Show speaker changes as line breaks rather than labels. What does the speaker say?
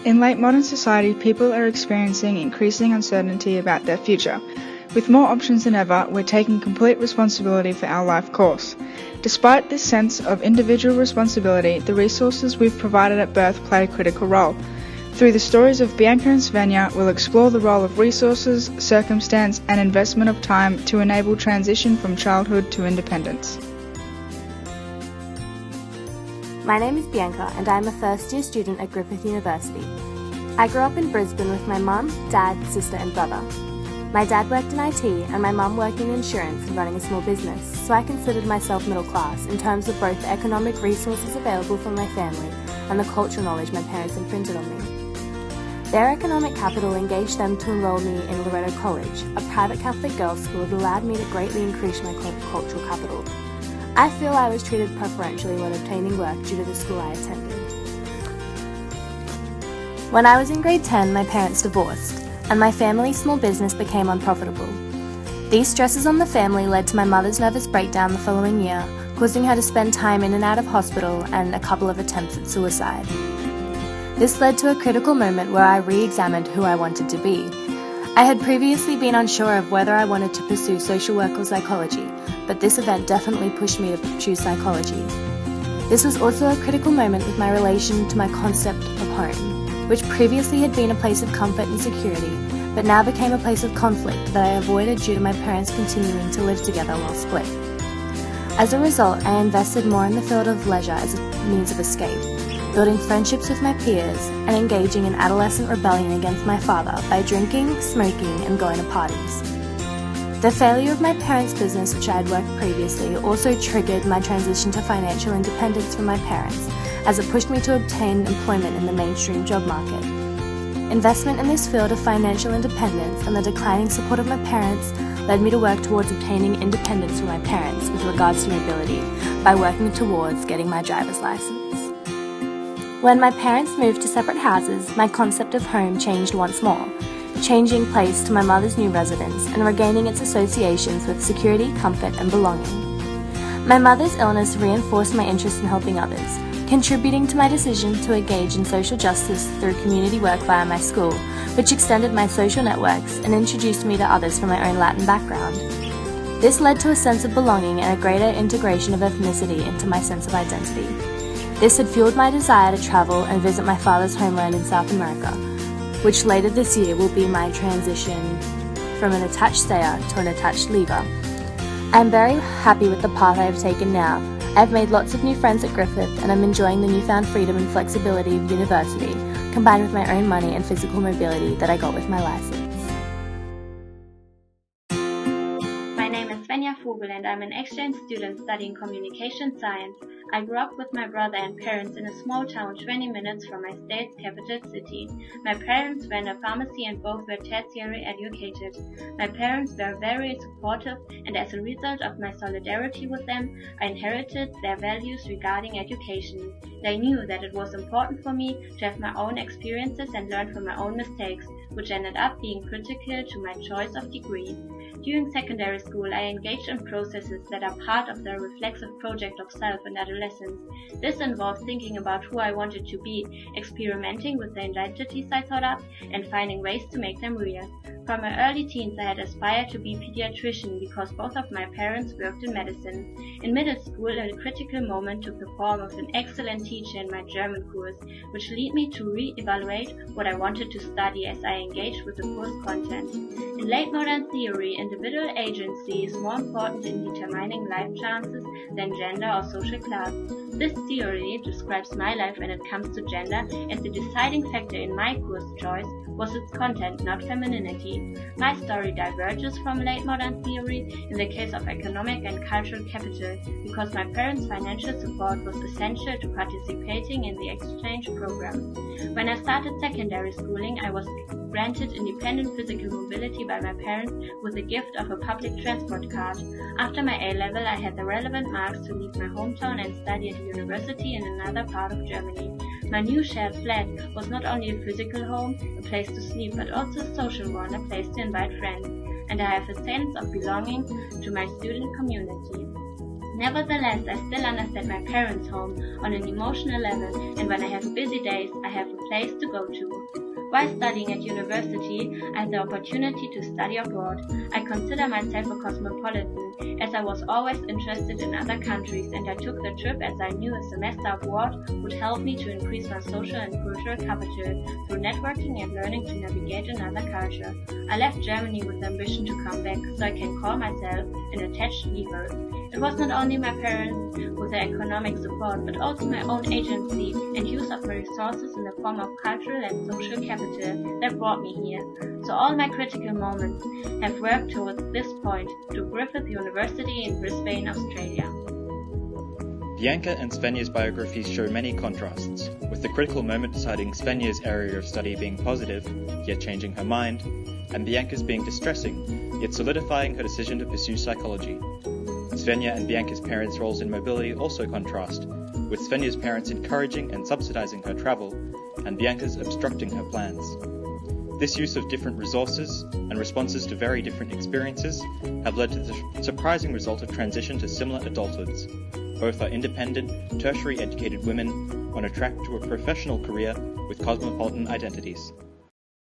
In late modern society, people are experiencing increasing uncertainty about their future. With more options than ever, we're taking complete responsibility for our life course. Despite this sense of individual responsibility, the resources we've provided at birth play a critical role. Through the stories of Bianca and Svenja, we'll explore the role of resources, circumstance, and investment of time to enable transition from childhood to independence.
My name is Bianca and I am a first-year student at Griffith University. I grew up in Brisbane with my mum, dad, sister and brother. My dad worked in IT and my mum worked in insurance and running a small business, so I considered myself middle class in terms of both the economic resources available from my family and the cultural knowledge my parents imprinted on me. Their economic capital engaged them to enroll me in Loretto College, a private Catholic girls' school that allowed me to greatly increase my cultural capital. I feel I was treated preferentially when obtaining work due to the school I attended. When I was in grade 10, my parents divorced, and my family's small business became unprofitable. These stresses on the family led to my mother's nervous breakdown the following year, causing her to spend time in and out of hospital and a couple of attempts at suicide. This led to a critical moment where I re-examined who I wanted to be. I had previously been unsure of whether I wanted to pursue social work or psychology, but this event definitely pushed me to choose psychology. This was also a critical moment with my relation to my concept of home, which previously had been a place of comfort and security, but now became a place of conflict that I avoided due to my parents continuing to live together while split. As a result, I invested more in the field of leisure as a means of escape, building friendships with my peers, and engaging in adolescent rebellion against my father by drinking, smoking, and going to parties. The failure of my parents' business, which I had worked previously, also triggered my transition to financial independence from my parents, as it pushed me to obtain employment in the mainstream job market. Investment in this field of financial independence and the declining support of my parents led me to work towards obtaining independence from my parents with regards to mobility by working towards getting my driver's license. When my parents moved to separate houses, my concept of home changed once more, changing place to my mother's new residence and regaining its associations with security, comfort and belonging. My mother's illness reinforced my interest in helping others, contributing to my decision to engage in social justice through community work via my school, which extended my social networks and introduced me to others from my own Latin background. This led to a sense of belonging and a greater integration of ethnicity into my sense of identity. This had fueled my desire to travel and visit my father's homeland in South America, which later this year will be my transition from an attached stayer to an attached leaver. I am very happy with the path I have taken now. I have made lots of new friends at Griffith and I'm enjoying the newfound freedom and flexibility of university, combined with my own money and physical mobility that I got with my license.
My name is Svenja Vogel and I'm an exchange student studying communication science. I grew up with my brother and parents in a small town 20 minutes from my state's capital city. My parents ran a pharmacy and both were tertiary educated. My parents were very supportive and as a result of my solidarity with them, I inherited their values regarding education. They knew that it was important for me to have my own experiences and learn from my own mistakes, which ended up being critical to my choice of degree. During secondary school, I engaged in processes that are part of the reflexive project of self in adolescence. This involves thinking about who I wanted to be, experimenting with the identities I thought up, and finding ways to make them real. From my early teens, I had aspired to be a pediatrician because both of my parents worked in medicine. In middle school, a critical moment took the form of an excellent teacher in my German course, which led me to re-evaluate what I wanted to study as I engaged with the course content. In late modern theory, individual agency is more important in determining life chances than gender or social class. This theory describes my life when it comes to gender as the deciding factor in my course choice was its content, not femininity. My story diverges from late modern theory in the case of economic and cultural capital because my parents' financial support was essential to participating in the exchange program. When I started secondary schooling, I was granted independent physical mobility by my parents with the gift of a public transport card. After my A-level, I had the relevant marks to leave my hometown and study at university in another part of Germany. My new shared flat was not only a physical home, a place to sleep, but also a social one, a place to invite friends, and I have a sense of belonging to my student community. Nevertheless, I still understand my parents' home on an emotional level, and when I have busy days, I have a place to go to. While studying at university, I had the opportunity to study abroad. I consider myself a cosmopolitan, as I was always interested in other countries, and I took the trip as I knew a semester abroad would help me to increase my social and cultural capital through networking and learning to navigate another culture. I left Germany with the ambition to come back, so I can call myself an attached leaver. It was not only my parents with their economic support, but also my own agency and use of my resources in the form of cultural and social capital that brought me here. So all my critical moments have worked towards this point to Griffith University in Brisbane, Australia.
Bianca and Svenja's biographies show many contrasts, with the critical moment deciding Svenja's area of study being positive, yet changing her mind, and Bianca's being distressing, yet solidifying her decision to pursue psychology. Svenja and Bianca's parents' roles in mobility also contrast, with Svenja's parents encouraging and subsidizing her travel, and Bianca's obstructing her plans. This use of different resources and responses to very different experiences have led to the surprising result of transition to similar adulthoods. Both are independent, tertiary educated women on a track to a professional career with cosmopolitan identities.